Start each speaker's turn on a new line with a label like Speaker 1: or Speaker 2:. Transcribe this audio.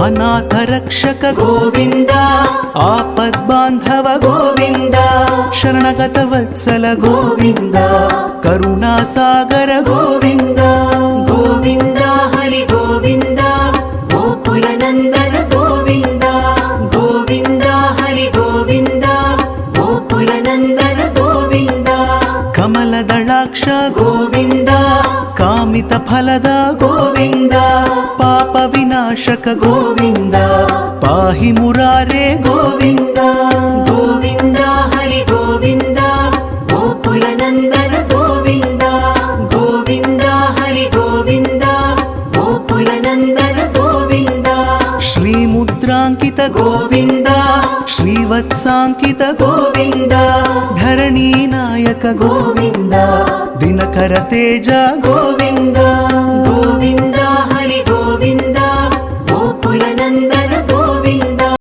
Speaker 1: ಅನಾಥ ರಕ್ಷಕ
Speaker 2: ಗೋವಿಂದ
Speaker 1: ಆಪದ್ಬಾಂಧವ
Speaker 2: ಗೋವಿಂದ
Speaker 1: ಶರಣಗತ ವತ್ಸಲ
Speaker 2: ಗೋವಿಂದ
Speaker 1: ಕರುಣಾಸಾಗರ
Speaker 2: ಗೋವಿಂದ ಗೋವಿಂದ ಹರಿ ಗೋವಿಂದ ಗೋಕುಲ ನಂದನ ಗೋವಿಂದ ಗೋವಿಂದ ಹರಿ ಗೋವಿಂದ ಗೋಕುಲ ನಂದನ ಗೋವಿಂದ
Speaker 1: ಕಮಲದಳಾಕ್ಷ
Speaker 2: ಗೋವಿಂದ
Speaker 1: ಕಾಮಿತ ಫಲದ
Speaker 2: ಗೋವಿಂದ
Speaker 1: ಪಾಪ ವಿನಾಶಕ
Speaker 2: ಗೋವಿಂದ
Speaker 1: ಪಾಹಿ ಮುರಾರೇ
Speaker 2: ಗೋವಿಂದ ಗೋವಿಂದ ಹರಿ ಗೋವಿಂದ ಗೋಕುಲ ನಂದನ ಗೋವಿಂದ ಗೋವಿಂದ ಹರಿ ಗೋವಿಂದ ಗೋಕುಲ ನಂದನ ಗೋವಿಂದ
Speaker 1: ಶ್ರೀ ಮುದ್ರಾಂಕಿತ
Speaker 2: ಗೋವಿಂದ
Speaker 1: ಶ್ರೀವತ್ಸಾಂಕಿತ
Speaker 2: ಗೋವಿಂದ
Speaker 1: ಧರಣಿ ನಾಯಕ
Speaker 2: ಗೋವಿಂದ
Speaker 1: ದಿನಕರ ತೇಜ
Speaker 2: ಗೋವಿಂದ ಗೋವಿಂದ ಹರಿ ಗೋವಿಂದ ಗೋಕುಲ ನಂದನ